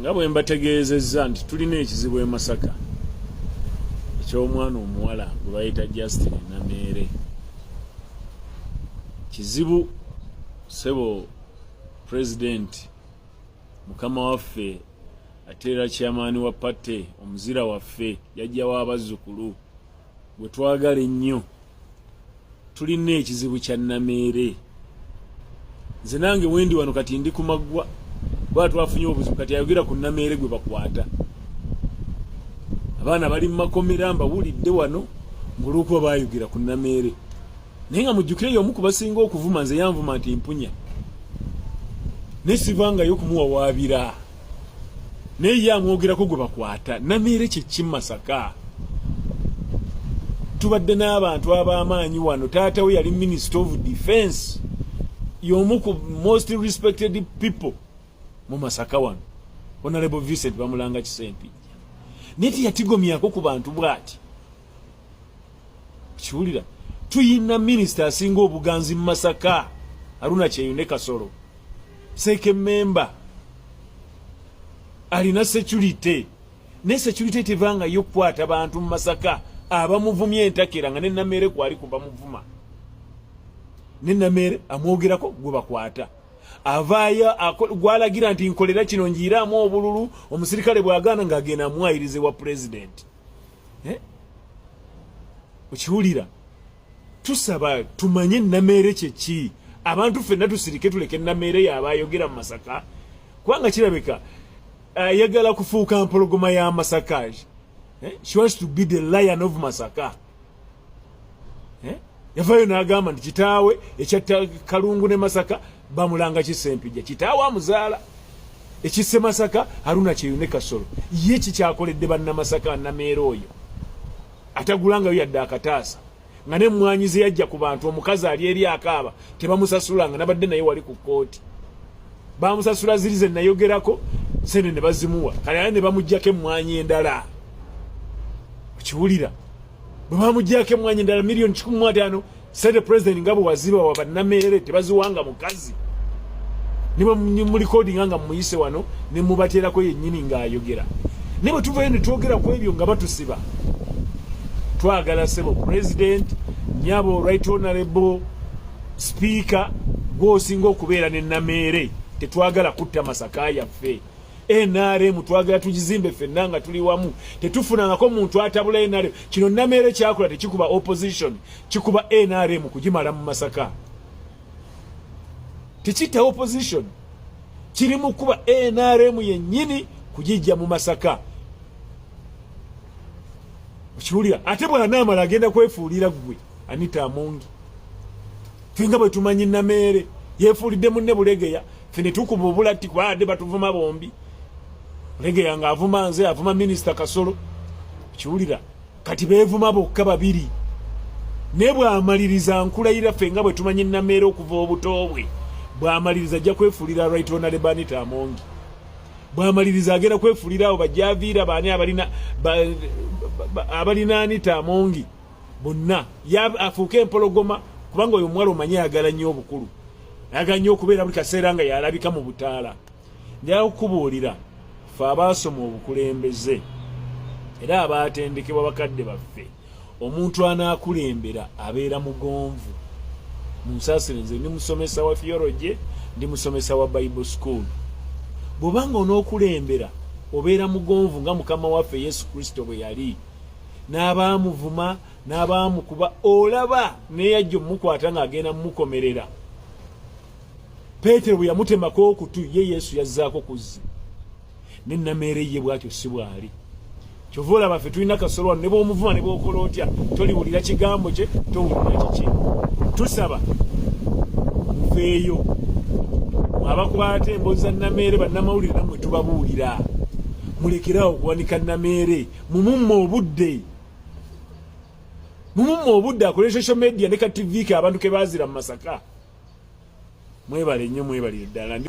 nga bwe mbategeezezza nti tulina ekizibu e Masaka eky'omwana omuwala gwe bayita Justin Nameere. Kizibu sebo President mukama waffe ateera chairman wa party omuzira waffe yajjawo abazzukulu gwe twagala ennyo. Tulina ekizibu kya Nameere. Nze nange wendi wano kati ndi ku maggwa bwa twafunye obuzibu kati ayogera ku Nameere gwe bakwata. Abaana bali mu makomera mbawulidde wano ng'olw'okuba baayogera ku Nameere. Naye nga mujjukire y'omu ku basinga okuvuma nze yanvuma nti mpunya. Ne sivangayo kumuwawaabira. Naye ye amwogerako gwe bakwata. Nameere kye ki Masaka? Tubadde n'abantu ab'amaanyi wano. Taata we yali Minister of Defense. Y'omu ku most respected people mu Masaka wano. Honorable Vincent Bamulanga Kisempijja. Neti yatigomyako ku bantu bw'ati. Kiwulira. Tuyina minister asinga obuganzi mu Masaka. Haruna Kyeyune Kasolo. Seke member. Alina security. Ne security tevanga yokwata abantu mu Masaka. Abamuvumye entakera nga ne Nameere kwali kuba muvuma. Ne Nameere amwogerako gwe bakwata. Avaya gwalagira nti nkolera kino njiramu obululu omusirikale bwagana ng'agenda amwayirize wa president. Okiwulira? Tusaba tumanye Nameere kye ki. Abantu ffenna tusirike tuleke Nameere y'abayogera mu Masaka. Kubanga kirabika ayagala kufuuka mpologoma ya Masaka. She wants to be the lion of Masaka. Yavayo n'agamba nti kitaawe ekyatta Kalungu ne Masaka Bamulanga Kisempijja. Kitaawe amuzaala ekisse Masaka Haruna Kyeyune Kasolo. Ye kikyakoledde bannamasaka Nameere oyo. Atagulangayo yadde akataasa. Nga ne mmwanyize yajja ku bantu omukazi ali eri akaaba tebamusasulanga nabadde naye wali ku kooti. Bamusasula zirize nayogerako sene ne bazimuwa. Kale ne bamuggyako emmwanyi endala. Kiwulira. Bwe bamuggyako emmwanyi endala miliyoni 15 sede president nga bwe waziba wa Nameere tebaziwanga mukazi. Niba mu recording nga muyise wano ne mubateerako yennyini ng'ayogera. Ne bwe tuvayo ne twogera ku ebyo nga batusiba. Twagala sebo president nyabo right honorable speaker gwosinga okubeera ne Nameere tetwagala kutta Masaka yaffe. NRM twagala tugizimbe ffenna nga tuli wamu tetufunangako muntu atabula NRM. Kino Nameere kyakola tekikuba opposition kikuba NRM kugimala mu Masaka. Tekita opposition kiri mu kuba NRM yennyini kugijja mu Masaka. Kiwulira ate bw'anaamala agenda kwefuulira gwe Anita Amongi. Fenga bwe tumanyi Nameere yeefuulidde munne Bulegeya ffe ne tukuba obulatti kubadde batuvuma bombi. Bulegeya ng'avuma nze avuma Minisita Kasolo. Kiwulira kati beevuma bokka babiri. Ne bw'amaliriza nkulayira fenga bwe tumanyi Nameere okuva obuto bwe. Bw'amaliriza ajja kwefuulira Right Honorable Anita Amongi. Bw'amaliriza agenda kwefuulira abo bajjaaviira baani abalina Anita Amongi bonna afuuke empologoma kubanga oyo omuwala omanyi ayagala nnyo obukulu. Ayagala nnyo okubeera buli kaseera nga yalabika mu butaala. Njala okukubuulira ffe abaasoma obukulembeze era abaatendekebwa bakadde baffe omuntu anaakulembera abeera mugonvu. Munsaasire nze ndi musomesa wa theology ndi musomesa wa Bible School. Bw'obanga onookulembera obeera mugonvu nga mukama waffe Yesu Kristo bwe yali. N'abaamuvuma n'abaamukuba olaba neyajja omukwata ng'agenda mumukomerera. Peetero bwe yamutemako okutu ye Yesu yazzaako kuzzi. Ne Nameere ye bw'atyo si bw'ali. Kyova olaba ffe tulina Kasolo wano ne bw'omuvuma ne bw'okola otya toliwulira kigambo kye towulira kiki. Tusaba mufeeyo abakubaata emboozi za Nameere bannamawulire nammwe tubabuulira. Mulekerawo okuwanika Nameere mumumma obudde. Mumumma obudde akola social media ne ka TV ke abantu ke baazira mu Masaka. Mwebale nnyo mwebalire ddala.